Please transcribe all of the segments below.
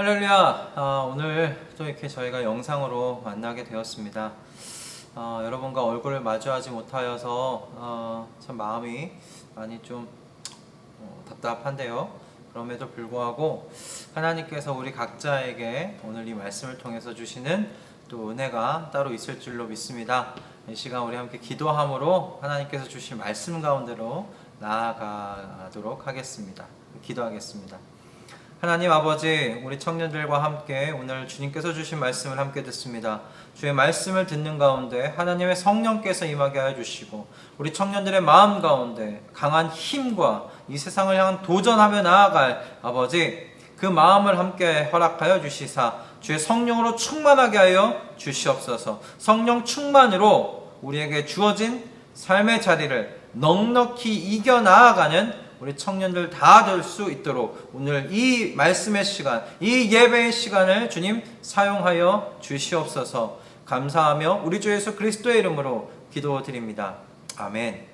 할렐루야. 오늘 또 이렇게 저희가 영상으로 만나게 되었습니다. 여러분과 얼굴을 마주하지 못하여서 참 마음이 많이 좀 답답한데요. 그럼에도 불구하고 하나님께서 우리 각자에게 오늘 이 말씀을 통해서 주시는 또 은혜가 따로 있을 줄로 믿습니다. 이 시간 우리 함께 기도함으로 하나님께서 주신 말씀 가운데로 나아가도록 하겠습니다. 기도하겠습니다. 하나님 아버지, 우리 청년들과 함께 오늘 주님께서 주신 말씀을 함께 듣습니다. 주의 말씀을 듣는 가운데 하나님의 성령께서 임하게 하여 주시고 우리 청년들의 마음 가운데 강한 힘과 이 세상을 향한 도전하며 나아갈 아버지, 그 마음을 함께 허락하여 주시사 주의 성령으로 충만하게 하여 주시옵소서. 성령 충만으로 우리에게 주어진 삶의 자리를 넉넉히 이겨나아가는 우리 청년들 다 될 수 있도록 오늘 이 말씀의 시간, 이 예배의 시간을 주님 사용하여 주시옵소서. 감사하며 우리 주 예수 그리스도의 이름으로 기도드립니다. 아멘.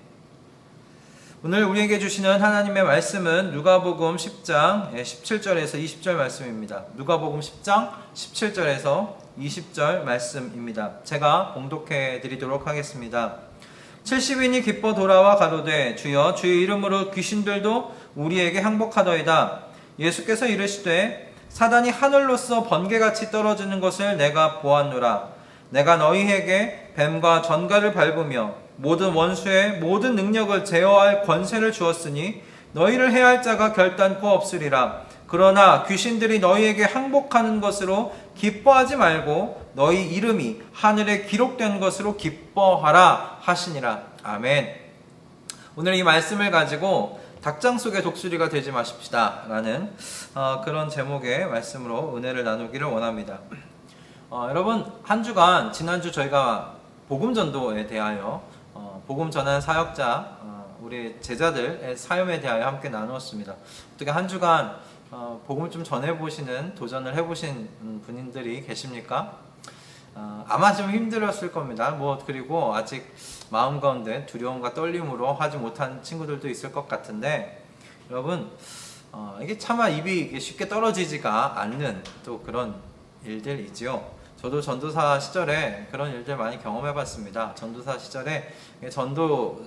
오늘 우리에게 주시는 하나님의 말씀은 누가복음 10장 17절에서 20절 말씀입니다. 누가복음 10장 17절에서 20절 말씀입니다. 제가 봉독해 드리도록 하겠습니다. 70인이 기뻐 돌아와 가로되 주여 주의 이름으로 귀신들도 우리에게 항복하더이다. 예수께서 이르시되 사단이 하늘로서 번개같이 떨어지는 것을 내가 보았노라. 내가 너희에게 뱀과 전갈을 밟으며 모든 원수의 모든 능력을 제어할 권세를 주었으니 너희를 해할 자가 결단코 없으리라. 그러나 귀신들이 너희에게 항복하는 것으로 기뻐하지 말고 너희 이름이 하늘에 기록된 것으로 기뻐하라 하시니라. 아멘. 오늘 이 말씀을 가지고 닭장 속의 독수리가 되지 마십시다 라는 그런 제목의 말씀으로 은혜를 나누기를 원합니다. 여러분, 한 주간 지난주 저희가 복음 전도에 대하여 복음 전한 사역자 우리 제자들의 사역에 대하여 함께 나누었습니다. 어떻게 한 주간 복음을 좀 전해보시는, 도전을 해보신 분들이 계십니까? 아마 좀 힘들었을 겁니다. 그리고 아직 마음 가운데 두려움과 떨림으로 하지 못한 친구들도 있을 것 같은데, 여러분, 이게 차마 입이 쉽게 떨어지지가 않는 또 그런 일들이지요. 저도 전도사 시절에 그런 일들 많이 경험해봤습니다. 전도사 시절에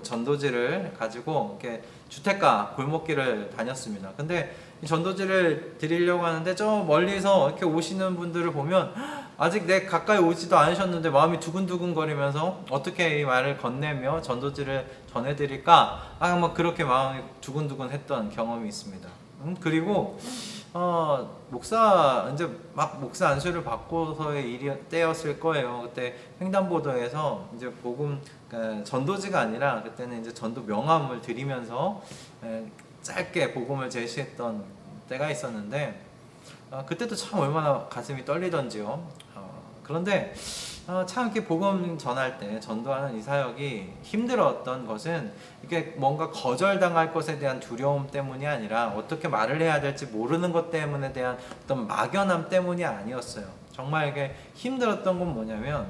전도지를 가지고 이렇게 주택가 골목길을 다녔습니다. 근데 이 전도지를 드리려고 하는데 저 멀리서 이렇게 오시는 분들을 보면 아직 내 가까이 오지도 않으셨는데 마음이 두근두근 거리면서 어떻게 이 말을 건네며 전도지를 전해드릴까? 그렇게 마음이 두근두근 했던 경험이 있습니다. 그리고 이제 목사 안수를 받고서의 때였을 거예요. 그때 횡단보도에서 이제 복음, 전도지가 아니라 그때는 이제 전도 명함을 드리면서 짧게 복음을 제시했던 때가 있었는데, 그때도 참 얼마나 가슴이 떨리던지요. 그런데 참 이렇게 복음 전할 때 전도하는 이 사역이 힘들었던 것은 이게 뭔가 거절당할 것에 대한 두려움 때문이 아니라 어떻게 말을 해야 될지 모르는 것 때문에 대한 어떤 막연함 때문이 아니었어요. 정말 이게 힘들었던 건 뭐냐면,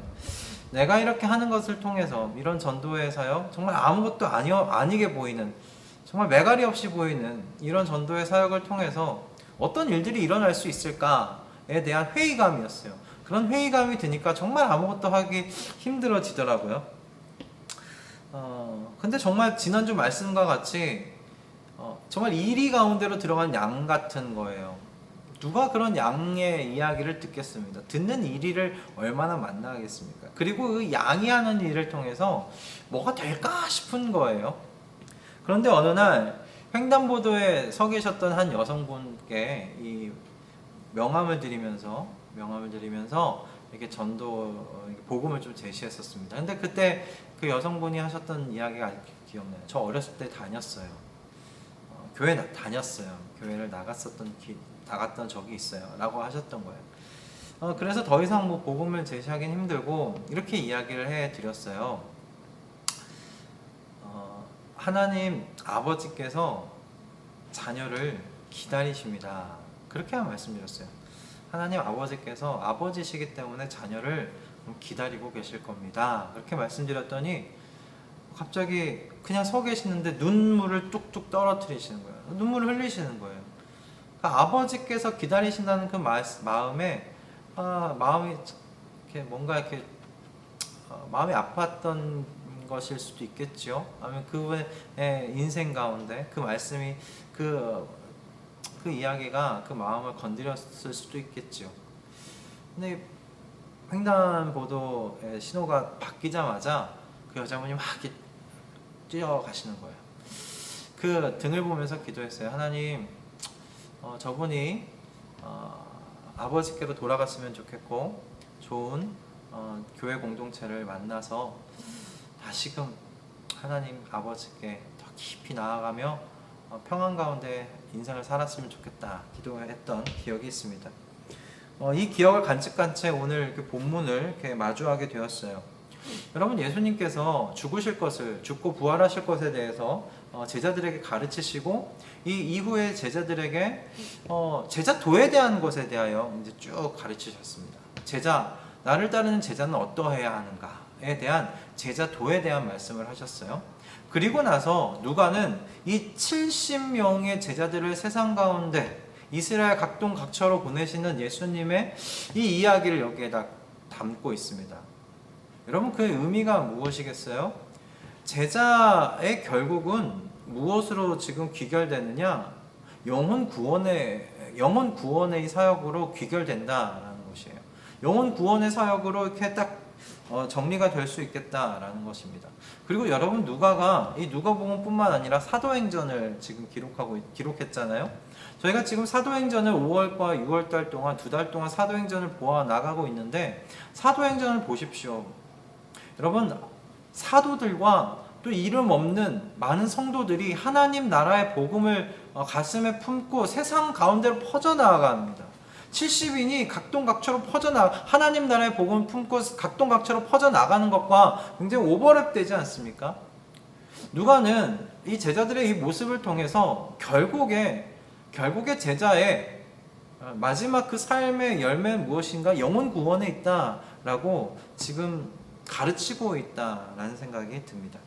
내가 이렇게 하는 것을 통해서 이런 전도의 사역, 정말 아무것도 아니게 보이는, 정말 매갈이 없이 보이는 이런 전도의 사역을 통해서 어떤 일들이 일어날 수 있을까에 대한 회의감이었어요. 그런 회의감이 드니까 정말 아무것도 하기 힘들어지더라고요. 근데 정말 지난주 말씀과 같이 정말 이리 가운데로 들어간 양 같은 거예요. 누가 그런 양의 이야기를 듣겠습니다. 듣는 이리를 얼마나 만나겠습니까? 그리고 그 양이 하는 일을 통해서 뭐가 될까 싶은 거예요. 그런데 어느 날 횡단보도에 서 계셨던 한 여성분께 이 명함을 드리면서 이렇게 복음을 좀 제시했었습니다. 근데 그때 그 여성분이 하셨던 이야기가 아직 기억나요. 저 어렸을 때 다녔어요. 교회 다녔어요. 교회를 나갔던 적이 있어요. 라고 하셨던 거예요. 그래서 더 이상 복음을 제시하기는 힘들고 이렇게 이야기를 해드렸어요. 하나님 아버지께서 자녀를 기다리십니다. 그렇게만 말씀드렸어요. 하나님 아버지께서 아버지시기 때문에 자녀를 기다리고 계실 겁니다. 그렇게 말씀드렸더니 갑자기 그냥 서 계시는데 눈물을 뚝뚝 떨어뜨리시는 거예요. 눈물을 흘리시는 거예요. 그러니까 아버지께서 기다리신다는 그 마음에 마음이 이렇게 뭔가 이렇게 마음이 아팠던 것일 수도 있겠죠. 아니면 그분의 인생 가운데 그 말씀이 그 이야기가 그 마음을 건드렸을 수도 있겠죠. 근데 횡단보도의 신호가 바뀌자마자 그 여자분이 막 이렇게 뛰어가시는 거예요. 그 등을 보면서 기도했어요. 하나님, 저분이 아버지께로 돌아갔으면 좋겠고 좋은 교회 공동체를 만나서 다시금 하나님 아버지께 더 깊이 나아가며 평안 가운데 인생을 살았으면 좋겠다 기도했던 기억이 있습니다. 이 기억을 간직한 채 오늘 이렇게 본문을 이렇게 마주하게 되었어요. 여러분, 예수님께서 죽고 부활하실 것에 대해서 제자들에게 가르치시고 이 이후에 제자들에게 제자도에 대한 것에 대하여 이제 쭉 가르치셨습니다. 나를 따르는 제자는 어떠해야 하는가에 대한 제자도에 대한 말씀을 하셨어요. 그리고 나서 누가는 이 70명의 제자들을 세상 가운데 이스라엘 각동 각처로 보내시는 예수님의 이 이야기를 여기에다 담고 있습니다. 여러분, 그 의미가 무엇이겠어요? 제자의 결국은 무엇으로 지금 귀결되느냐? 영혼 구원의 사역으로 귀결된다라는 것이에요. 영혼 구원의 사역으로 이렇게 딱 정리가 될 수 있겠다라는 것입니다. 그리고 여러분, 누가가 이 누가복음뿐만 아니라 사도행전을 지금 기록했잖아요. 저희가 지금 사도행전을 5월과 6월달 동안 2달 동안 사도행전을 보아 나가고 있는데, 사도행전을 보십시오. 여러분, 사도들과 또 이름 없는 많은 성도들이 하나님 나라의 복음을 가슴에 품고 세상 가운데로 퍼져나갑니다. 70인이 각동각처로 하나님 나라의 복음을 품고 각동각처로 퍼져나가는 것과 굉장히 오버랩 되지 않습니까? 누가는 이 제자들의 이 모습을 통해서 결국에 제자의 마지막 그 삶의 열매는 무엇인가? 영혼 구원에 있다라고 지금 가르치고 있다라는 생각이 듭니다.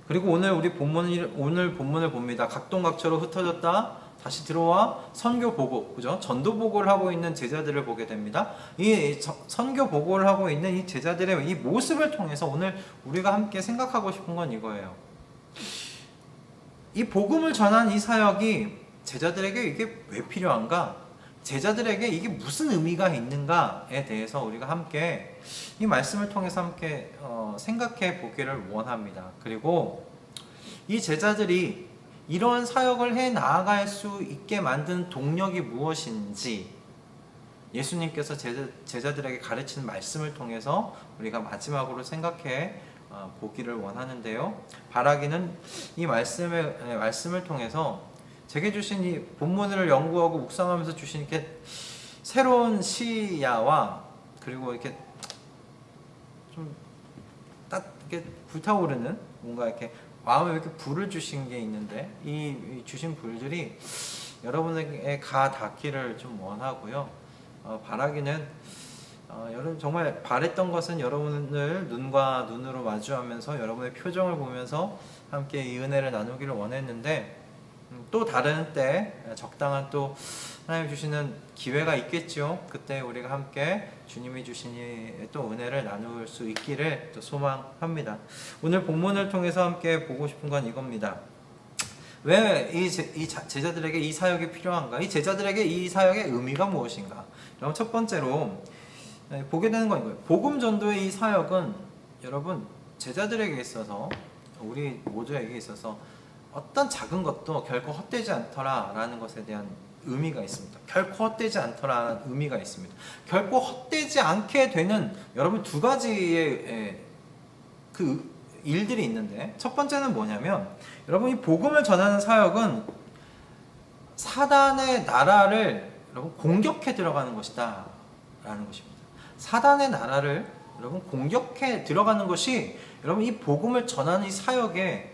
그리고 오늘 본문을 봅니다. 각동각처로 흩어졌다 다시 들어와 선교 보고, 그죠? 전도 보고를 하고 있는 제자들을 보게 됩니다. 이 선교 보고를 하고 있는 이 제자들의 이 모습을 통해서 오늘 우리가 함께 생각하고 싶은 건 이거예요. 이 복음을 전한 이 사역이 제자들에게 이게 왜 필요한가? 제자들에게 이게 무슨 의미가 있는가에 대해서 우리가 함께 이 말씀을 통해서 함께 생각해 보기를 원합니다. 그리고 이 제자들이 이러한 사역을 해 나아갈 수 있게 만든 동력이 무엇인지 예수님께서 제자들에게 가르치는 말씀을 통해서 우리가 마지막으로 생각해 보기를 원하는데요. 바라기는 이 말씀을 통해서 제게 주신 이 본문을 연구하고 묵상하면서 주신 이렇게 새로운 시야와, 그리고 이렇게 좀 이렇게 불타오르는 뭔가 이렇게 마음에 이렇게 불을 주신 게 있는데, 이 주신 불들이 여러분에게 가 닿기를 좀 원하고요. 바라기는 여러분, 정말 바랬던 것은 여러분을 눈과 눈으로 마주하면서 여러분의 표정을 보면서 함께 이 은혜를 나누기를 원했는데, 또 다른 때 적당한 또 하나님 주시는 기회가 있겠죠. 그때 우리가 함께 주님이 주신 또 은혜를 나눌 수 있기를 또 소망합니다. 오늘 본문을 통해서 함께 보고 싶은 건 이겁니다. 왜 이 제자들에게 이 사역이 필요한가? 이 제자들에게 이 사역의 의미가 무엇인가? 그럼 첫 번째로 보게 되는 건 이거예요. 복음 전도의 이 사역은 여러분, 제자들에게 있어서, 우리 모두에게 있어서 어떤 작은 것도 결코 헛되지 않더라라는 것에 대한 의미가 있습니다. 결코 헛되지 않더라라는 의미가 있습니다. 결코 헛되지 않게 되는 여러분 두 가지의 그 일들이 있는데, 첫 번째는 뭐냐면, 여러분, 이 복음을 전하는 사역은 사단의 나라를 여러분 공격해 들어가는 것이다 라는 것입니다. 사단의 나라를 여러분 공격해 들어가는 것이 여러분 이 복음을 전하는 이 사역의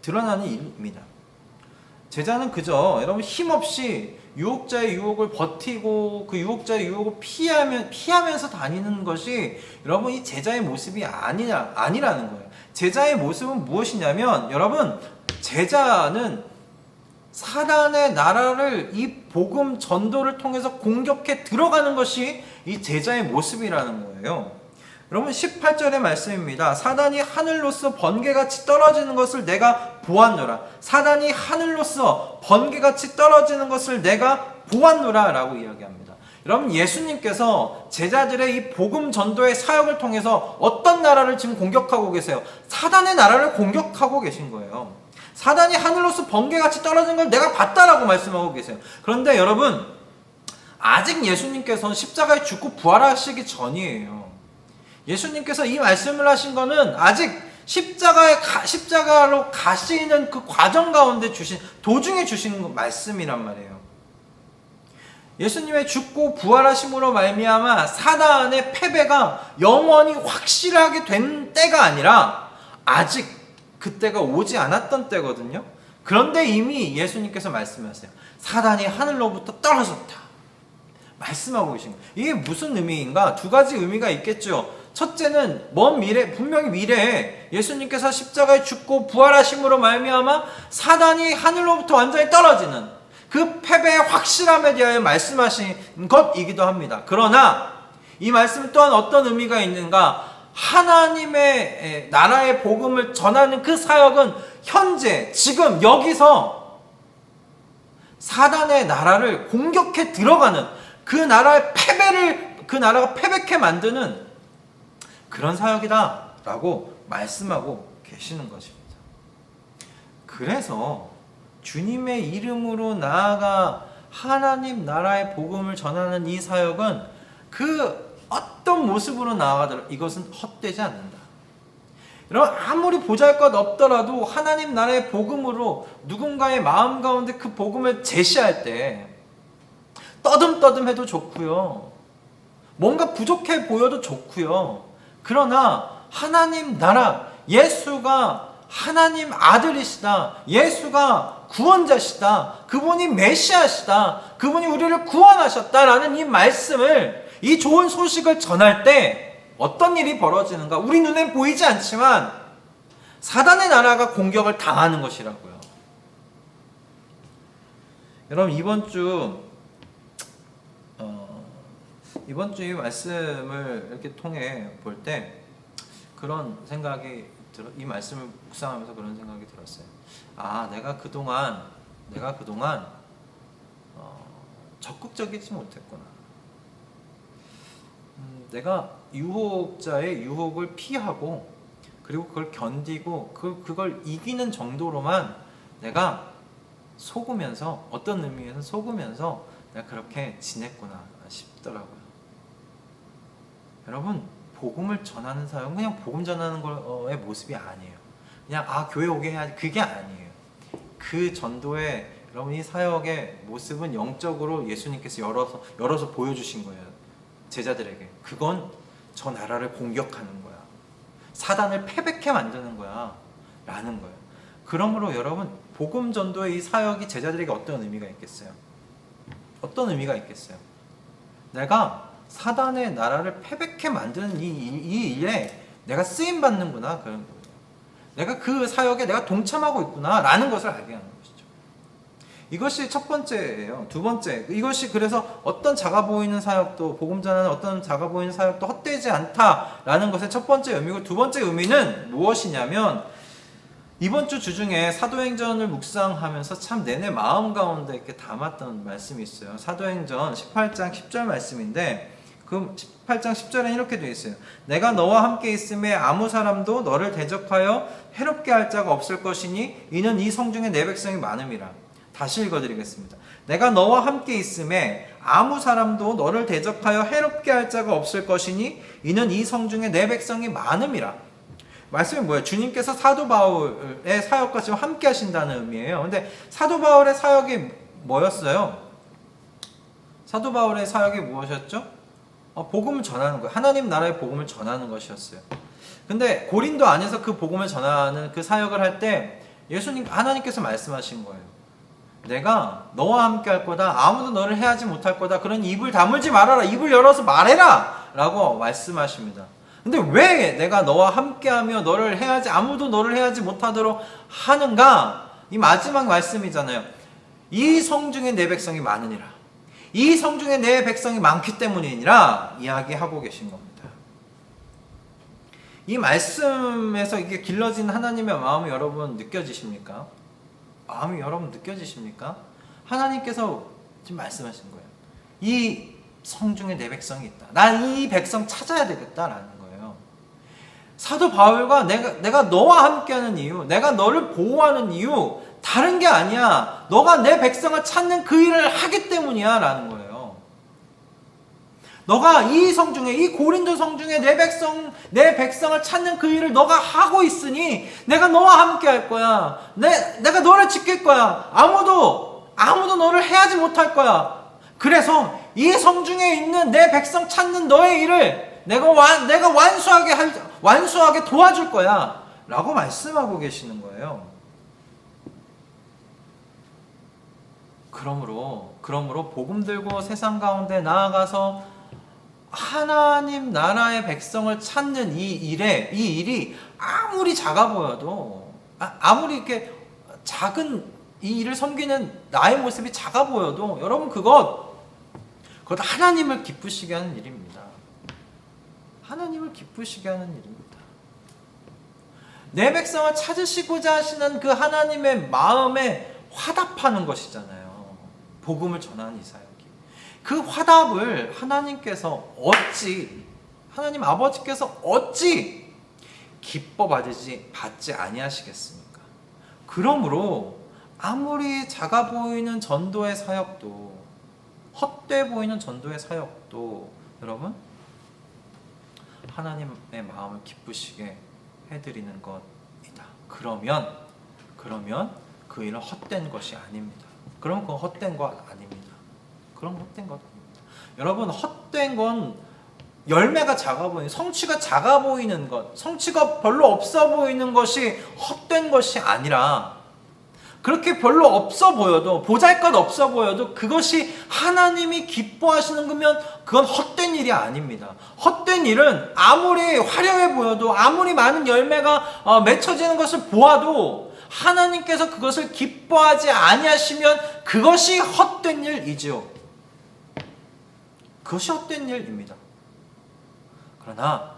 드러나는 일입니다. 제자는 그저 여러분 힘없이 유혹자의 유혹을 버티고 그 유혹자의 유혹을 피하면서 다니는 것이 여러분 이 제자의 모습이 아니라는 거예요. 제자의 모습은 무엇이냐면, 여러분, 제자는 사단의 나라를 이 복음 전도를 통해서 공격해 들어가는 것이 이 제자의 모습이라는 거예요. 여러분 18절의 말씀입니다. 사단이 하늘로서 번개같이 떨어지는 것을 내가 보았노라. 사단이 하늘로서 번개같이 떨어지는 것을 내가 보았노라 라고 이야기합니다. 여러분 예수님께서 제자들의 이 복음 전도의 사역을 통해서 어떤 나라를 지금 공격하고 계세요? 사단의 나라를 공격하고 계신 거예요. 사단이 하늘로서 번개같이 떨어지는 걸 내가 봤다라고 말씀하고 계세요. 그런데 여러분 아직 예수님께서는 십자가에 죽고 부활하시기 전이에요. 예수님께서 이 말씀을 하신 거는 아직 십자가로 가시는 그 과정 가운데 도중에 주신 말씀이란 말이에요. 예수님의 죽고 부활하심으로 말미암아 사단의 패배가 영원히 확실하게 된 때가 아니라 아직 그때가 오지 않았던 때거든요. 그런데 이미 예수님께서 말씀하세요. 사단이 하늘로부터 떨어졌다. 말씀하고 계신 거예요. 이게 무슨 의미인가? 두 가지 의미가 있겠죠. 첫째는 먼 미래, 분명히 미래에 예수님께서 십자가에 죽고 부활하심으로 말미암아 사단이 하늘로부터 완전히 떨어지는 그 패배의 확실함에 대하여 말씀하신 것이기도 합니다. 그러나 이 말씀 또한 어떤 의미가 있는가? 하나님의 나라의 복음을 전하는 그 사역은 현재 지금 여기서 사단의 나라를 공격해 들어가는 그 나라의 패배를 그 나라가 패배케 만드는 그런 사역이다 라고 말씀하고 계시는 것입니다. 그래서 주님의 이름으로 나아가 하나님 나라의 복음을 전하는 이 사역은 그 어떤 모습으로 나아가더라도 이것은 헛되지 않는다. 여러분 아무리 보잘것 없더라도 하나님 나라의 복음으로 누군가의 마음 가운데 그 복음을 제시할 때 떠듬떠듬해도 좋고요. 뭔가 부족해 보여도 좋고요. 그러나 하나님 나라, 예수가 하나님 아들이시다. 예수가 구원자시다. 그분이 메시아시다. 그분이 우리를 구원하셨다라는 이 말씀을 이 좋은 소식을 전할 때 어떤 일이 벌어지는가? 우리 눈엔 보이지 않지만 사단의 나라가 공격을 당하는 것이라고요. 여러분 이번 주 이 말씀을 이렇게 통해 볼 때 그런 생각이 이 말씀을 묵상하면서 그런 생각이 들었어요. 아, 내가 그동안 적극적이지 못했구나. 내가 유혹자의 유혹을 피하고 그리고 그걸 견디고 그걸 이기는 정도로만 내가 속으면서 어떤 의미에서 속으면서 내가 그렇게 지냈구나 싶더라고요. 여러분 복음을 전하는 사역은 그냥 복음 전하는 거의 모습이 아니에요. 그냥 교회 오게 해야지 그게 아니에요. 그 전도의 여러분 이 사역의 모습은 영적으로 예수님께서 열어서 보여주신 거예요. 제자들에게. 그건 저 나라를 공격하는 거야. 사단을 패배케 만드는 거야. 라는 거예요. 그러므로 여러분 복음 전도의 이 사역이 제자들에게 어떤 의미가 있겠어요? 어떤 의미가 있겠어요? 내가 사단의 나라를 패배케 만드는 이 일에 내가 쓰임 받는구나 그런 거예요. 내가 그 사역에 내가 동참하고 있구나 라는 것을 알게 하는 것이죠. 이것이 첫 번째예요. 두 번째, 이것이 그래서 어떤 작아 보이는 사역도 복음 전하는 어떤 작아 보이는 사역도 헛되지 않다라는 것의 첫 번째 의미고, 두 번째 의미는 무엇이냐면 이번 주 주중에 사도행전을 묵상하면서 참 내내 마음 가운데 이렇게 담았던 말씀이 있어요. 사도행전 18장 10절 말씀인데 그 18장 10절에는 이렇게 되어 있어요. 내가 너와 함께 있음에 아무 사람도 너를 대적하여 해롭게 할 자가 없을 것이니 이는 이 성중에 내 백성이 많음이라. 다시 읽어드리겠습니다. 내가 너와 함께 있음에 아무 사람도 너를 대적하여 해롭게 할 자가 없을 것이니 이는 이 성중에 내 백성이 많음이라. 말씀이 뭐예요? 주님께서 사도 바울의 사역과 지금 함께 하신다는 의미예요. 근데 사도 바울의 사역이 뭐였어요? 사도 바울의 사역이 무엇이었죠? 복음을 전하는 거예요. 하나님 나라의 복음을 전하는 것이었어요. 근데 고린도 안에서 그 복음을 전하는 그 사역을 할 때 하나님께서 말씀하신 거예요. 내가 너와 함께 할 거다. 아무도 너를 해하지 못할 거다. 그러니 입을 다물지 말아라. 입을 열어서 말해라. 라고 말씀하십니다. 근데 왜 내가 너와 함께하며 아무도 너를 해하지 못하도록 하는가? 이 마지막 말씀이잖아요. 이 성중에 내 백성이 많으니라. 이 성중에 내 백성이 많기 때문이니라 이야기하고 계신 겁니다. 이 말씀에서 이게 길러진 하나님의 마음이 여러분 느껴지십니까? 마음이 여러분 느껴지십니까? 하나님께서 지금 말씀하신 거예요. 이 성중에 내 백성이 있다. 난 이 백성 찾아야 되겠다라는 거예요. 사도 바울과 내가 너와 함께하는 이유, 내가 너를 보호하는 이유 다른 게 아니야. 너가 내 백성을 찾는 그 일을 하기 때문이야 라는 거예요. 너가 이 성중에, 이 고린도 성중에 내 백성을 찾는 그 일을 너가 하고 있으니 내가 너와 함께 할 거야. 내가 너를 지킬 거야. 아무도 너를 해하지 못할 거야. 그래서 이 성중에 있는 내 백성 찾는 너의 일을 내가 완수하게 도와줄 거야. 라고 말씀하고 계시는 거예요. 그러므로 복음 들고 세상 가운데 나아가서 하나님 나라의 백성을 찾는 이 일이 아무리 작아 보여도, 아무리 이렇게 작은 이 일을 섬기는 나의 모습이 작아 보여도 여러분 그것 하나님을 기쁘시게 하는 일입니다. 하나님을 기쁘시게 하는 일입니다. 내 백성을 찾으시고자 하시는 그 하나님의 마음에 화답하는 것이잖아요. 복음을 전하는 이 사역이. 그 화답을 하나님 아버지께서 어찌 기뻐 받지 아니하시겠습니까? 그러므로 아무리 작아 보이는 전도의 사역도, 헛돼 보이는 전도의 사역도 여러분 하나님의 마음을 기쁘시게 해드리는 것이다. 그러면 그 일은 헛된 것이 아닙니다. 그럼 그건 헛된 것 아닙니다. 그런 헛된 것 아닙니다. 여러분 헛된 건 열매가 작아 보이는, 성취가 작아 보이는 것, 성취가 별로 없어 보이는 것이 헛된 것이 아니라 그렇게 별로 없어 보여도, 보잘것 없어 보여도 그것이 하나님이 기뻐하시는 거면 그건 헛된 일이 아닙니다. 헛된 일은 아무리 화려해 보여도, 아무리 많은 열매가 맺혀지는 것을 보아도 하나님께서 그것을 기뻐하지 아니하시면 그것이 헛된 일이지요. 그것이 헛된 일입니다. 그러나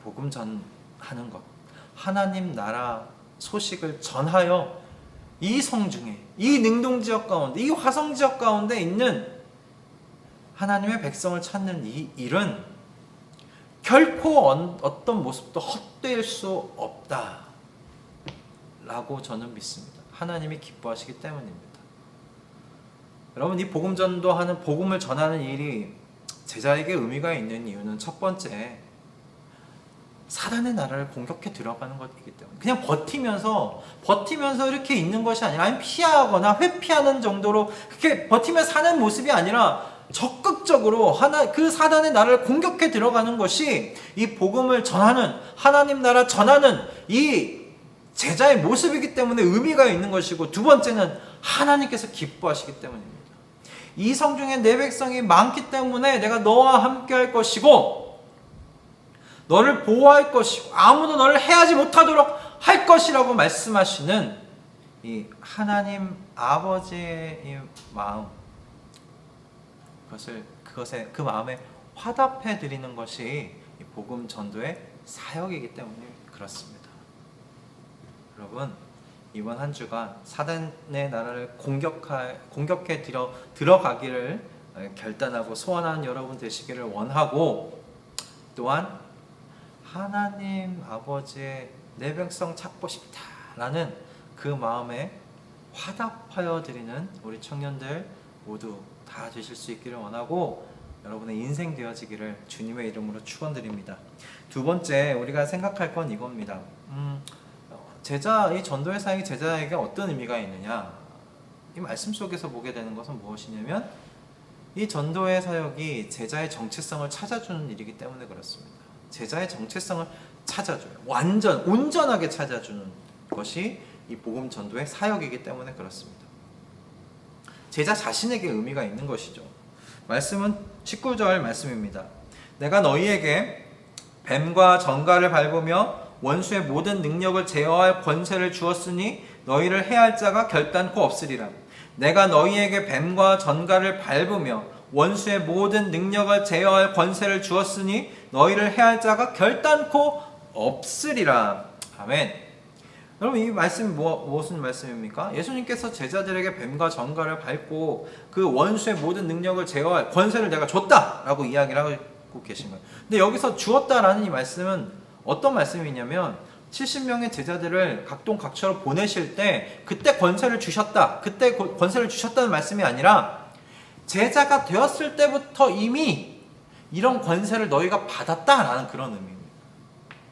복음 전하는 것, 하나님 나라 소식을 전하여 이 성중에, 이 능동지역 가운데, 이 화성지역 가운데 있는 하나님의 백성을 찾는 이 일은 결코 어떤 모습도 헛될 수 없다 라고 저는 믿습니다. 하나님이 기뻐하시기 때문입니다. 여러분 이 복음을 전하는 일이 제자에게 의미가 있는 이유는 첫 번째, 사단의 나라를 공격해 들어가는 것이기 때문에 그냥 버티면서 이렇게 있는 것이 아니라, 아니면 피하거나 회피하는 정도로 그렇게 버티며 사는 모습이 아니라 적극적으로 그 사단의 나라를 공격해 들어가는 것이 이 복음을 전하는, 하나님 나라 전하는 이 제자의 모습이기 때문에 의미가 있는 것이고, 두 번째는 하나님께서 기뻐하시기 때문입니다. 이 성중에 내 백성이 많기 때문에 내가 너와 함께 할 것이고 너를 보호할 것이고 아무도 너를 해하지 못하도록 할 것이라고 말씀하시는 이 하나님 아버지의 이 마음, 그 마음에 화답해 드리는 것이 이 복음 전도의 사역이기 때문에 그렇습니다. 여러분 이번 한 주간 사단의 나라를 공격해 들어가기를 결단하고 소원하는 여러분 되시기를 원하고, 또한 하나님 아버지의 내 백성 찾고 싶다라는 그 마음에 화답하여 드리는 우리 청년들 모두 다 되실 수 있기를 원하고, 여러분의 인생 되어지기를 주님의 이름으로 축원드립니다. 두 번째 우리가 생각할 건 이겁니다. 이 전도의 사역이 제자에게 어떤 의미가 있느냐? 이 말씀 속에서 보게 되는 것은 무엇이냐면, 이 전도의 사역이 제자의 정체성을 찾아주는 일이기 때문에 그렇습니다. 제자의 정체성을 찾아줘요. 온전하게 찾아주는 것이 이 복음 전도의 사역이기 때문에 그렇습니다. 제자 자신에게 의미가 있는 것이죠. 말씀은 19절 말씀입니다. 내가 너희에게 뱀과 정갈을 밟으며 원수의 모든 능력을 제어할 권세를 주었으니 너희를 해할 자가 결단코 없으리라. 내가 너희에게 뱀과 전갈을 밟으며 원수의 모든 능력을 제어할 권세를 주었으니 너희를 해할 자가 결단코 없으리라. 아멘. 여러분, 이 말씀이 무슨 말씀입니까? 예수님께서 제자들에게 뱀과 전갈을 밟고 그 원수의 모든 능력을 제어할 권세를 내가 줬다라고 이야기를 하고 계신 거예요. 근데 여기서 주었다라는 이 말씀은 어떤 말씀이냐면 70명의 제자들을 각동각처로 보내실 때 그때 권세를 주셨다, 그때 권세를 주셨다는 말씀이 아니라 제자가 되었을 때부터 이미 이런 권세를 너희가 받았다라는 그런 의미입니다.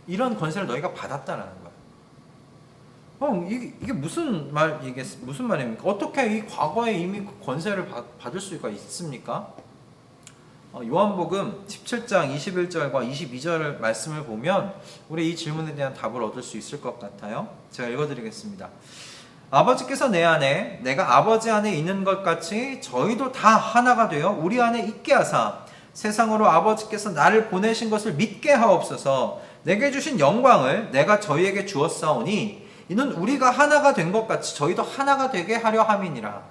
이런 권세를 너희가 받았다라는 거예요. 이게 무슨 말입니까? 어떻게 이 과거에 이미 그 권세를 받을 수가 있습니까? 요한복음 17장 21절과 22절 말씀을 보면 우리 이 질문에 대한 답을 얻을 수 있을 것 같아요. 제가 읽어드리겠습니다. 아버지께서 내 안에 내가 아버지 안에 있는 것 같이 저희도 다 하나가 되어 우리 안에 있게 하사 세상으로 아버지께서 나를 보내신 것을 믿게 하옵소서. 내게 주신 영광을 내가 저희에게 주었사오니 이는 우리가 하나가 된 것 같이 저희도 하나가 되게 하려 함이니라.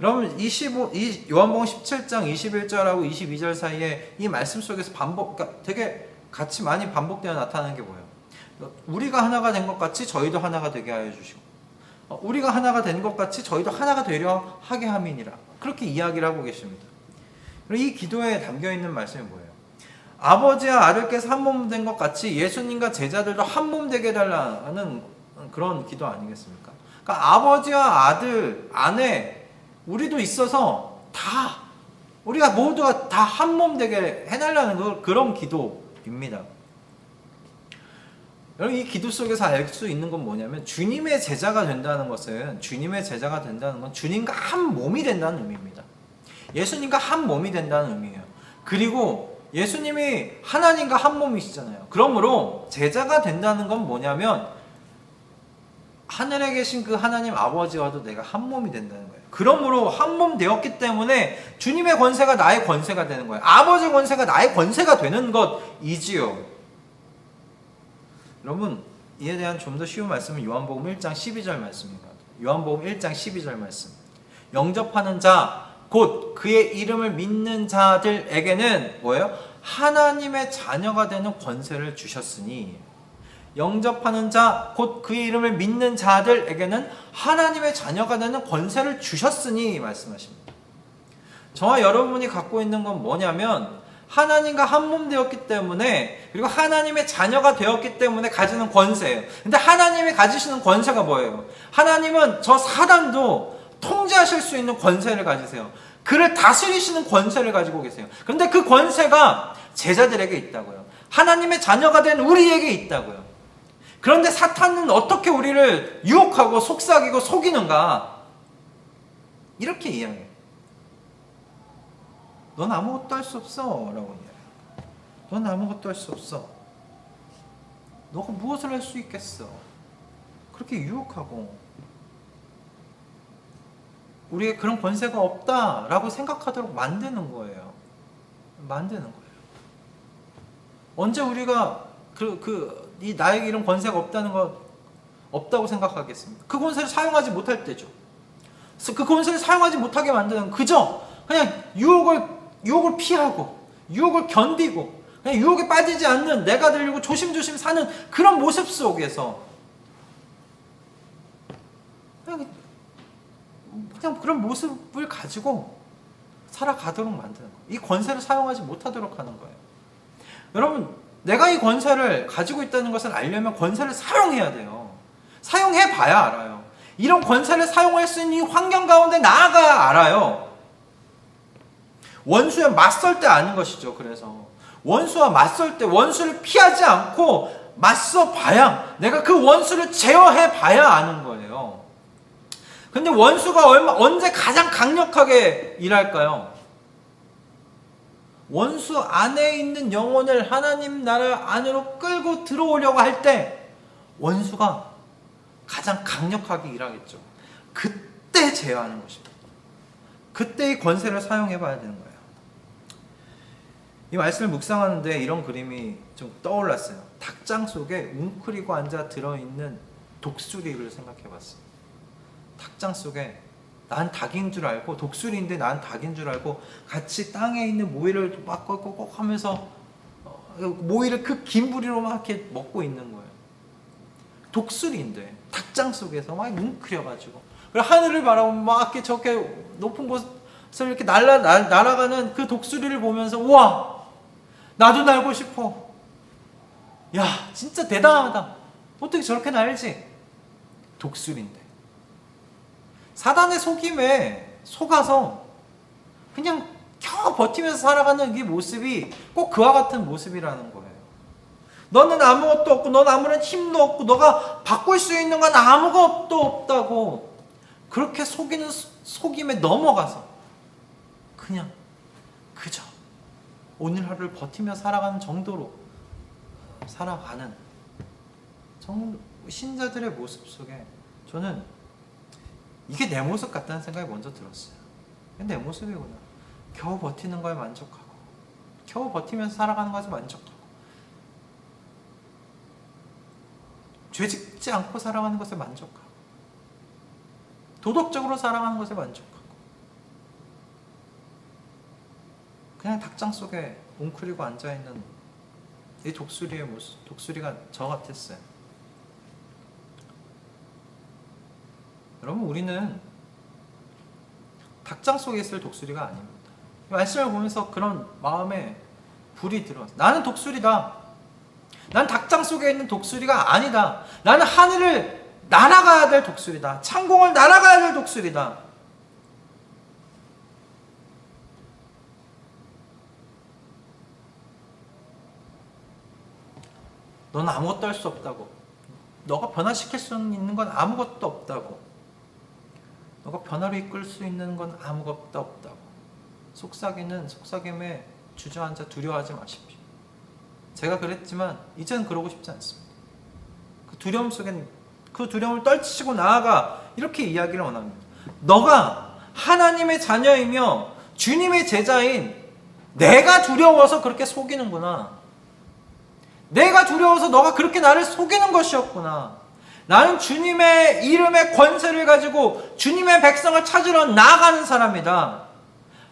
여러분, 요한복음 17장 21절하고 22절 사이에 이 말씀 속에서 그러니까 되게 같이 많이 반복되어 나타나는 게 뭐예요? 우리가 하나가 된 것 같이 저희도 하나가 되게 하여 주시고, 우리가 하나가 된 것 같이 저희도 하나가 되려 하게 함이니라. 그렇게 이야기를 하고 계십니다. 이 기도에 담겨있는 말씀이 뭐예요? 아버지와 아들께서 한 몸 된 것 같이 예수님과 제자들도 한 몸 되게 해달라는 그런 기도 아니겠습니까? 그러니까 아버지와 아들 안에 우리도 있어서 우리가 모두가 다 한 몸 되게 해달라는 그런 기도입니다. 여러분, 이 기도 속에서 알 수 있는 건 뭐냐면 주님의 제자가 된다는 건 주님과 한 몸이 된다는 의미입니다. 예수님과 한 몸이 된다는 의미예요. 그리고 예수님이 하나님과 한 몸이시잖아요. 그러므로 제자가 된다는 건 뭐냐면 하늘에 계신 그 하나님 아버지와도 내가 한 몸이 된다는 거예요. 그러므로 한 몸 되었기 때문에 주님의 권세가 나의 권세가 되는 거예요. 아버지 권세가 나의 권세가 되는 것이지요. 여러분, 이에 대한 좀 더 쉬운 말씀은 요한복음 1장 12절 말씀입니다. 요한복음 1장 12절 말씀. 영접하는 자, 곧 그의 이름을 믿는 자들에게는 뭐예요? 하나님의 자녀가 되는 권세를 주셨으니, 영접하는 자, 곧 그의 이름을 믿는 자들에게는 하나님의 자녀가 되는 권세를 주셨으니 말씀하십니다. 저와 여러분이 갖고 있는 건 뭐냐면 하나님과 한 몸 되었기 때문에, 그리고 하나님의 자녀가 되었기 때문에 가지는 권세예요. 근데 하나님이 가지시는 권세가 뭐예요? 하나님은 저 사단도 통제하실 수 있는 권세를 가지세요. 그를 다스리시는 권세를 가지고 계세요. 그런데 그 권세가 제자들에게 있다고요. 하나님의 자녀가 된 우리에게 있다고요. 그런데 사탄은 어떻게 우리를 유혹하고 속삭이고 속이는가? 이렇게 이야기해요. 넌 아무것도 할 수 없어 라고 이야기해요. 넌 아무것도 할 수 없어. 너가 무엇을 할 수 있겠어? 그렇게 유혹하고 우리에게 그런 권세가 없다라고 생각하도록 만드는 거예요. 언제 우리가 나에게 이런 권세가 없다고 생각하겠습니까? 그 권세를 사용하지 못할 때죠. 그 권세를 사용하지 못하게 만드는 그저 그냥 유혹을 피하고 유혹을 견디고 그냥 유혹에 빠지지 않는 내가 되려고 조심조심 사는 그런 모습 속에서 그냥 그런 모습을 가지고 살아가도록 만드는 거예요. 이 권세를 사용하지 못하도록 하는 거예요. 여러분, 내가 이 권세를 가지고 있다는 것을 알려면 권세를 사용해야 돼요. 사용해봐야 알아요. 이런 권세를 사용할 수 있는 이 환경 가운데 나아가야 알아요. 원수에 맞설 때 아는 것이죠. 그래서 원수와 맞설 때 원수를 피하지 않고 맞서 봐야, 내가 그 원수를 제어해 봐야 아는 거예요. 근데 원수가 언제 가장 강력하게 일할까요? 원수 안에 있는 영혼을 하나님 나라 안으로 끌고 들어오려고 할 때 원수가 가장 강력하게 일하겠죠. 그때 제어하는 것입니다. 그때 이 권세를 사용해 봐야 되는 거예요. 이 말씀을 묵상하는데 이런 그림이 좀 떠올랐어요. 닭장 속에 웅크리고 앉아 들어있는 독수리를 생각해 봤어요. 닭장 속에 난 닭인 줄 알고, 독수리인데 난 닭인 줄 알고 같이 땅에 있는 모이를 막 꺽꺽꺽 하면서 모이를 그 긴 부리로 막 이렇게 먹고 있는 거예요. 독수리인데 닭장 속에서 막 뭉클여가지고, 그리고 하늘을 바라보면 막 이렇게 저렇게 높은 곳을 이렇게 날아가는 그 독수리를 보면서 우와, 나도 날고 싶어. 야, 진짜 대단하다. 어떻게 저렇게 날지? 독수리인데 사단의 속임에 속아서 그냥 겨우 버티면서 살아가는 이 모습이 꼭 그와 같은 모습이라는 거예요. 너는 아무것도 없고, 넌 아무런 힘도 없고, 너가 바꿀 수 있는 건 아무것도 없다고 그렇게 속이는 속임에 넘어가서 그냥 그저 오늘 하루를 버티며 살아가는 정도로 살아가는 신자들의 모습 속에 저는 이게 내 모습 같다는 생각이 먼저 들었어요. 내 모습이구나. 겨우 버티는 거에 만족하고, 겨우 버티면서 살아가는 것에 만족하고, 죄 짓지 않고 살아가는 것에 만족하고, 도덕적으로 살아가는 것에 만족하고, 그냥 닭장 속에 웅크리고 앉아있는 이 독수리의 모습, 독수리가 저 같았어요. 여러분, 우리는 닭장 속에 있을 독수리가 아닙니다. 말씀을 보면서 그런 마음에 불이 들어왔어요. 나는 독수리다. 난 닭장 속에 있는 독수리가 아니다. 나는 하늘을 날아가야 될 독수리다. 창공을 날아가야 될 독수리다. 너는 아무것도 할 수 없다고. 너가 변화시킬 수 있는 건 아무것도 없다고. 너가 변화로 이끌 수 있는 건 아무것도 없다고. 속삭임에 주저앉아 두려워하지 마십시오. 제가 그랬지만 이제는 그러고 싶지 않습니다. 그 두려움 속엔 그 두려움을 떨치고 나아가 이렇게 이야기를 원합니다. 너가 하나님의 자녀이며 주님의 제자인 내가 두려워서 그렇게 속이는구나. 내가 두려워서 너가 그렇게 나를 속이는 것이었구나. 나는 주님의 이름의 권세를 가지고 주님의 백성을 찾으러 나아가는 사람이다.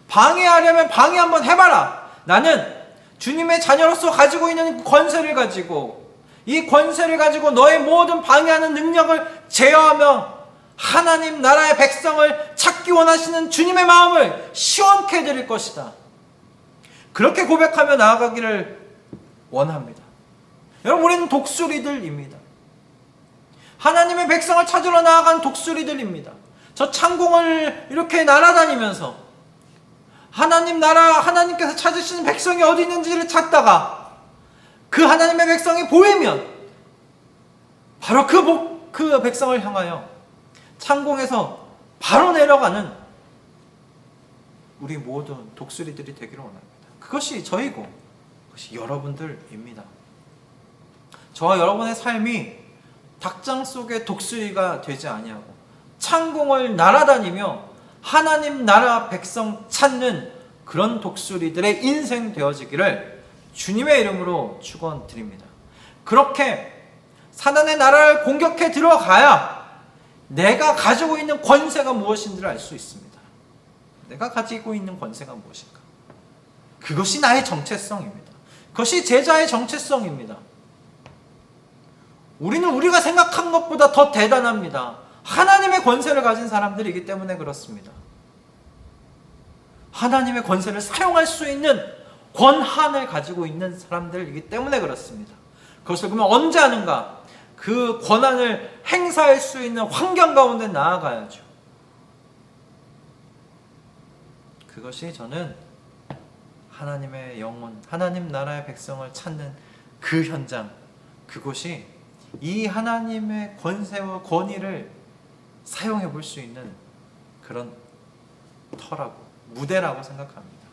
방해하려면 방해 한번 해봐라. 나는 주님의 자녀로서 가지고 있는 권세를 가지고, 이 권세를 가지고 너의 모든 방해하는 능력을 제어하며 하나님 나라의 백성을 찾기 원하시는 주님의 마음을 시원케 해드릴 것이다. 그렇게 고백하며 나아가기를 원합니다. 여러분, 우리는 독수리들입니다. 하나님의 백성을 찾으러 나아간 독수리들입니다. 저 창공을 이렇게 날아다니면서 하나님 나라, 하나님께서 찾으시는 백성이 어디 있는지를 찾다가 그 하나님의 백성이 보이면 바로 그 백성을 향하여 창공에서 바로 내려가는 우리 모든 독수리들이 되기를 원합니다. 그것이 저희고 그것이 여러분들입니다. 저와 여러분의 삶이 닭장 속의 독수리가 되지 아니하고 창공을 날아다니며 하나님 나라 백성 찾는 그런 독수리들의 인생 되어지기를 주님의 이름으로 축원드립니다. 그렇게 사단의 나라를 공격해 들어가야 내가 가지고 있는 권세가 무엇인지를 알 수 있습니다. 내가 가지고 있는 권세가 무엇인가? 그것이 나의 정체성입니다. 그것이 제자의 정체성입니다. 우리는 우리가 생각한 것보다 더 대단합니다. 하나님의 권세를 가진 사람들이기 때문에 그렇습니다. 하나님의 권세를 사용할 수 있는 권한을 가지고 있는 사람들이기 때문에 그렇습니다. 그것을 그러면 언제 하는가? 그 권한을 행사할 수 있는 환경 가운데 나아가야죠. 그것이 저는 하나님의 영혼, 하나님 나라의 백성을 찾는 그 현장, 그곳이 이 하나님의 권세와 권위를 사용해 볼 수 있는 그런 터라고, 무대라고 생각합니다.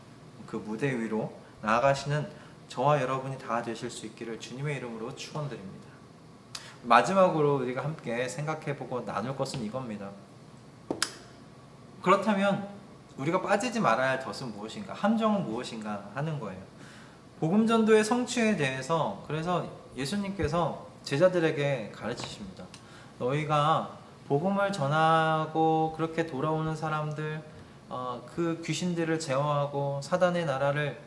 그 무대 위로 나아가시는 저와 여러분이 다 되실 수 있기를 주님의 이름으로 축원드립니다. 마지막으로 우리가 함께 생각해보고 나눌 것은 이겁니다. 그렇다면 우리가 빠지지 말아야 할 덫은 무엇인가, 함정은 무엇인가 하는 거예요. 복음전도의 성취에 대해서 그래서 예수님께서 제자들에게 가르치십니다. 너희가 복음을 전하고 그렇게 돌아오는 사람들, 그 귀신들을 제어하고 사단의 나라를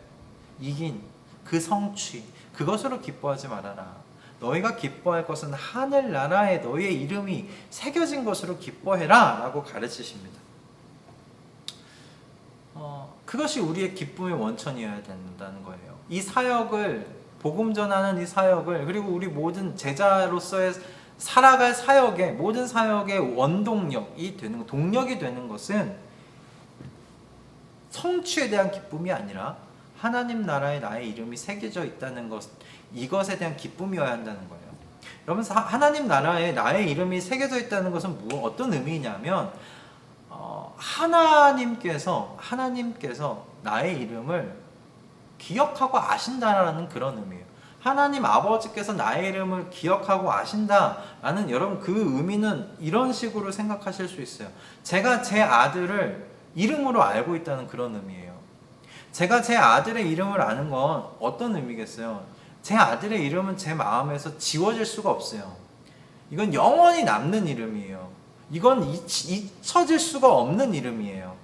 이긴 그 성취, 그것으로 기뻐하지 말아라. 너희가 기뻐할 것은 하늘나라에 너희의 이름이 새겨진 것으로 기뻐해라 라고 가르치십니다. 그것이 우리의 기쁨의 원천이어야 된다는 거예요. 이 사역을, 복음 전하는 이 사역을, 그리고 우리 모든 제자로서의 살아갈 사역의, 모든 사역의 원동력이 되는, 동력이 되는 것은 성취에 대한 기쁨이 아니라 하나님 나라에 나의 이름이 새겨져 있다는 것, 이것에 대한 기쁨이어야 한다는 거예요. 여러분, 하나님 나라에 나의 이름이 새겨져 있다는 것은 어떤 의미냐면, 하나님께서 나의 이름을 기억하고 아신다라는 그런 의미예요. 하나님 아버지께서 나의 이름을 기억하고 아신다라는, 여러분, 그 의미는 이런 식으로 생각하실 수 있어요. 제가 제 아들을 이름으로 알고 있다는 그런 의미예요. 제가 제 아들의 이름을 아는 건 어떤 의미겠어요? 제 아들의 이름은 제 마음에서 지워질 수가 없어요. 이건 영원히 남는 이름이에요. 이건 잊혀질 수가 없는 이름이에요.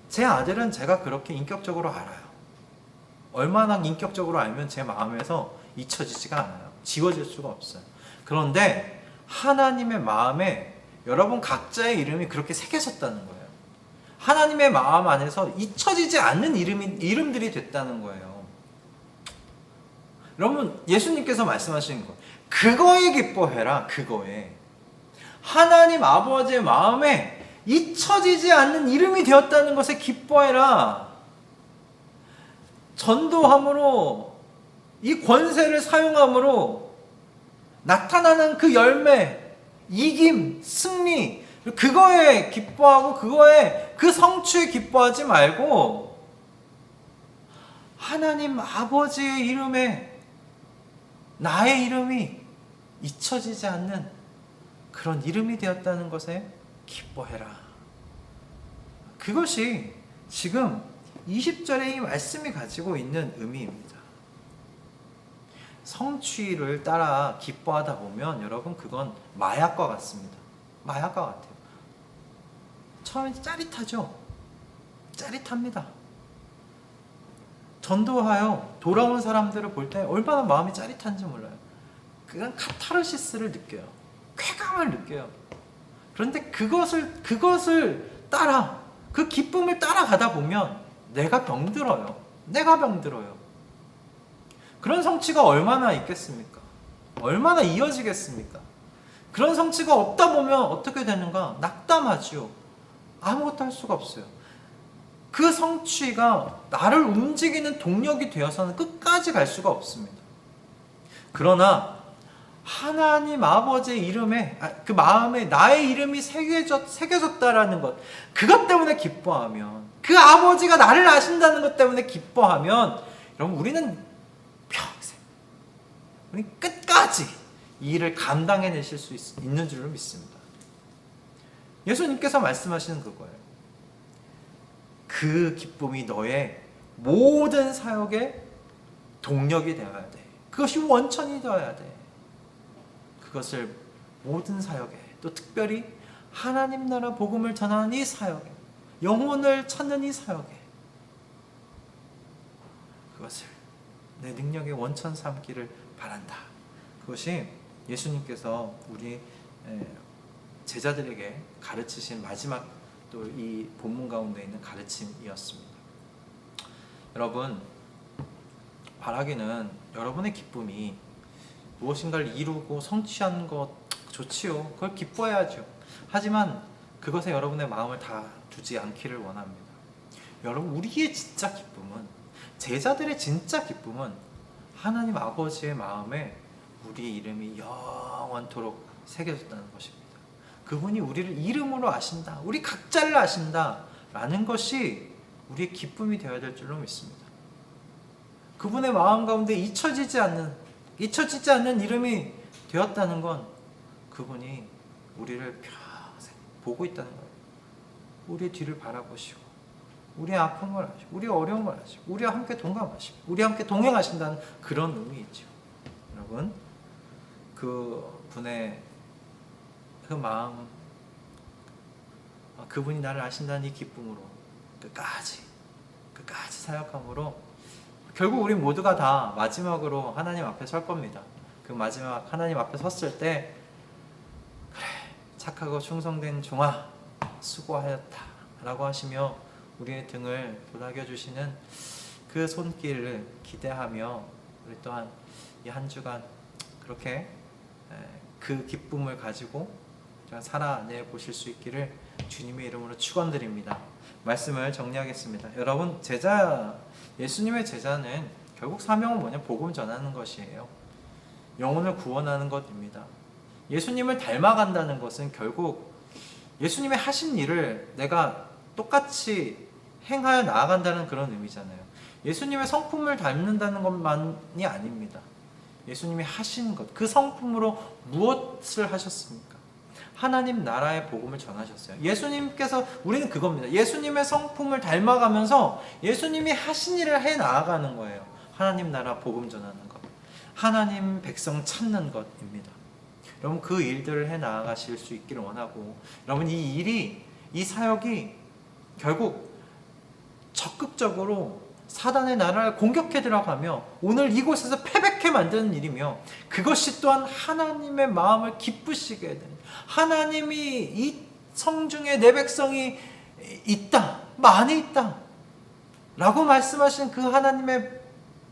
제 아들은 제가 그렇게 인격적으로 알아요. 얼마나 인격적으로 알면 제 마음에서 잊혀지지가 않아요. 지워질 수가 없어요. 그런데 하나님의 마음에 여러분 각자의 이름이 그렇게 새겨졌다는 거예요. 하나님의 마음 안에서 잊혀지지 않는 이름들이 됐다는 거예요. 여러분, 예수님께서 말씀하시는 거, 그거에 기뻐해라. 그거에 하나님 아버지의 마음에 잊혀지지 않는 이름이 되었다는 것에 기뻐해라. 전도함으로, 이 권세를 사용함으로 나타나는 그 열매, 이김, 승리, 그거에 기뻐하고 그거에, 그 성취에 기뻐하지 말고 하나님 아버지의 이름에 나의 이름이 잊혀지지 않는 그런 이름이 되었다는 것에 기뻐해라. 그것이 지금 20절의 이 말씀이 가지고 있는 의미입니다. 성취를 따라 기뻐하다 보면 여러분, 그건 마약과 같습니다. 마약과 같아요. 처음엔 짜릿하죠. 짜릿합니다. 전도하여 돌아온 사람들을 볼 때 얼마나 마음이 짜릿한지 몰라요. 그냥 카타르시스를 느껴요. 쾌감을 느껴요. 그런데 그것을 따라, 그 기쁨을 따라가다 보면 내가 병들어요. 그런 성취가 얼마나 있겠습니까? 얼마나 이어지겠습니까? 그런 성취가 없다 보면 어떻게 되는가? 낙담하지요. 아무것도 할 수가 없어요. 그 성취가 나를 움직이는 동력이 되어서는 끝까지 갈 수가 없습니다. 그러나 하나님 아버지의 이름에, 그 마음에 나의 이름이 새겨졌다라는 것, 그것 때문에 기뻐하면, 그 아버지가 나를 아신다는 것 때문에 기뻐하면, 여러분, 우리는 평생, 우리 끝까지 이 일을 감당해내실 수 있는 줄로 믿습니다. 예수님께서 말씀하시는 그거예요. 그 기쁨이 너의 모든 사역의 동력이 되어야 돼. 그것이 원천이 되어야 돼. 그것을 모든 사역에, 또 특별히 하나님 나라 복음을 전하는 이 사역에, 영혼을 찾는 이 사역에, 그것을 내 능력의 원천 삼기를 바란다. 그것이 예수님께서 우리 제자들에게 가르치신 마지막, 또 이 본문 가운데 있는 가르침이었습니다. 여러분, 바라기는 여러분의 기쁨이 무엇인가를 이루고 성취한 것 좋지요. 그걸 기뻐해야죠. 하지만 그것에 여러분의 마음을 다 두지 않기를 원합니다. 여러분, 우리의 진짜 기쁨은, 제자들의 진짜 기쁨은 하나님 아버지의 마음에 우리의 이름이 영원토록 새겨졌다는 것입니다. 그분이 우리를 이름으로 아신다, 우리 각자를 아신다 라는 것이 우리의 기쁨이 되어야 될 줄로 믿습니다. 그분의 마음 가운데 잊혀지지 않는 이름이 되었다는 건 그분이 우리를 평생 보고 있다는 거예요. 우리의 뒤를 바라보시고, 우리의 아픔을 아시고, 우리의 어려움을 아시고, 우리와 함께 동감하시고, 우리와 함께 동행하신다는 그런 의미이죠. 여러분, 그 분의 그 마음, 그분이 나를 아신다는 이 기쁨으로 끝까지 사역함으로 결국 우리 모두가 다 마지막으로 하나님 앞에 설 겁니다. 그 마지막 하나님 앞에 섰을 때 그래 착하고 충성된 종아 수고하였다 라고 하시며 우리의 등을 도닥여 주시는 그 손길을 기대하며 우리 또한 이 한 주간 그렇게 그 기쁨을 가지고 살아내 보실 수 있기를 주님의 이름으로 축원드립니다. 말씀을 정리하겠습니다. 여러분, 예수님의 제자는 결국 사명은 뭐냐? 복음 전하는 것이에요. 영혼을 구원하는 것입니다. 예수님을 닮아간다는 것은 결국 예수님의 하신 일을 내가 똑같이 행하여 나아간다는 그런 의미잖아요. 예수님의 성품을 닮는다는 것만이 아닙니다. 예수님이 하신 것, 그 성품으로 무엇을 하셨습니까? 하나님 나라의 복음을 전하셨어요. 예수님께서, 우리는 그겁니다. 예수님의 성품을 닮아가면서 예수님이 하신 일을 해 나아가는 거예요. 하나님 나라 복음 전하는 것, 하나님 백성 찾는 것입니다. 여러분, 그 일들을 해 나아가실 수 있기를 원하고, 여러분, 이 사역이 결국 적극적으로 사단의 나라를 공격해 들어가며 오늘 이곳에서 패배케 만드는 일이며, 그것이 또한 하나님의 마음을 기쁘시게 되는, 하나님이 이 성중에 내 백성이 있다, 많이 있다 라고 말씀하신 그 하나님의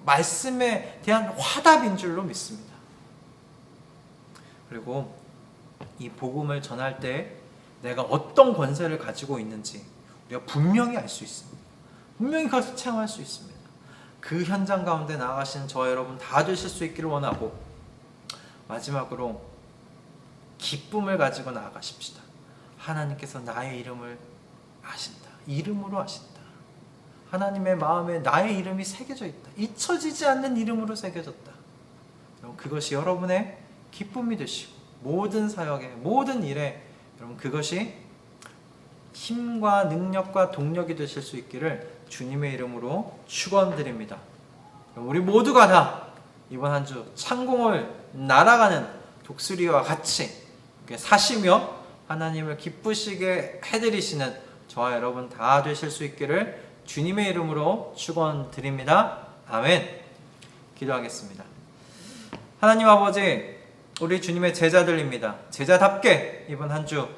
말씀에 대한 화답인 줄로 믿습니다. 그리고 이 복음을 전할 때 내가 어떤 권세를 가지고 있는지 우리가 분명히 알 수 있습니다. 분명히 그것을 체험할 수 있습니다. 그 현장 가운데 나아가시는 저와 여러분 다 되실 수 있기를 원하고, 마지막으로 기쁨을 가지고 나아가십시다. 하나님께서 나의 이름을 아신다. 이름으로 아신다. 하나님의 마음에 나의 이름이 새겨져 있다. 잊혀지지 않는 이름으로 새겨졌다. 그것이 여러분의 기쁨이 되시고, 모든 사역에, 모든 일에 여러분 그것이 힘과 능력과 동력이 되실 수 있기를 주님의 이름으로 축원드립니다. 우리 모두가 다 이번 한 주 창공을 날아가는 독수리와 같이 사시며 하나님을 기쁘시게 해드리시는 저와 여러분 다 되실 수 있기를 주님의 이름으로 축원드립니다. 아멘. 기도하겠습니다. 하나님 아버지, 우리 주님의 제자들입니다. 제자답게 이번 한 주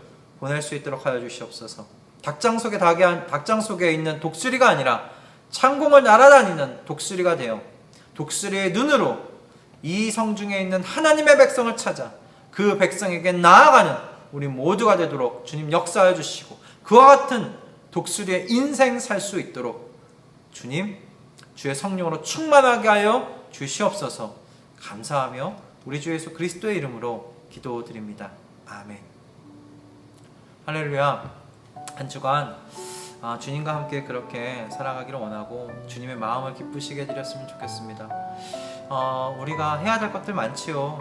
보낼 수 있도록 하여 주시옵소서. 닭장 속에 있는 독수리가 아니라 창공을 날아다니는 독수리가 되어 독수리의 눈으로 이 성중에 있는 하나님의 백성을 찾아 그 백성에게 나아가는 우리 모두가 되도록 주님 역사하여 주시고, 그와 같은 독수리의 인생 살 수 있도록 주님 주의 성령으로 충만하게 하여 주시옵소서. 감사하며 우리 주 예수 그리스도의 이름으로 기도드립니다. 아멘. 할렐루야. 한 주간 주님과 함께 그렇게 살아가기를 원하고 주님의 마음을 기쁘시게 해드렸으면 좋겠습니다. 우리가 해야 될 것들 많지요.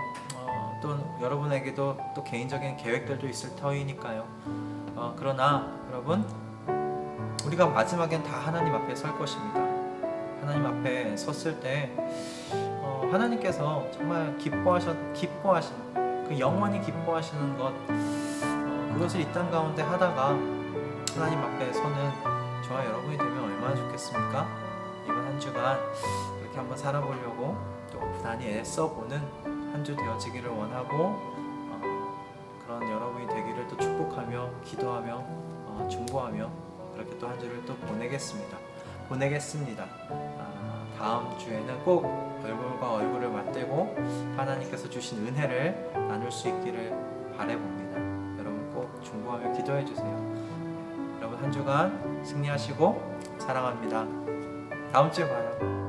또 여러분에게도 또 개인적인 계획들도 있을 터이니까요. 그러나 여러분, 우리가 마지막엔 다 하나님 앞에 설 것입니다. 하나님 앞에 섰을 때 하나님께서 정말 기뻐하시는 그 영원히 기뻐하시는 것, 그것을 이 땅 가운데 하다가 하나님 앞에 서는 저와 여러분이 되면 얼마나 좋겠습니까? 이번 한 주간 이렇게 한번 살아보려고 또 부단히 애써보는 한 주 되어지기를 원하고, 그런 여러분이 되기를 또 축복하며 기도하며 중보하며 그렇게 또 한 주를 또 보내겠습니다. 다음 주에는 꼭 얼굴과 얼굴을 맞대고 하나님께서 주신 은혜를 나눌 수 있기를 바라봅니다. 여러분 꼭 중보하며 기도해 주세요. 여러분 한 주간 승리하시고 사랑합니다. 다음 주에 봐요.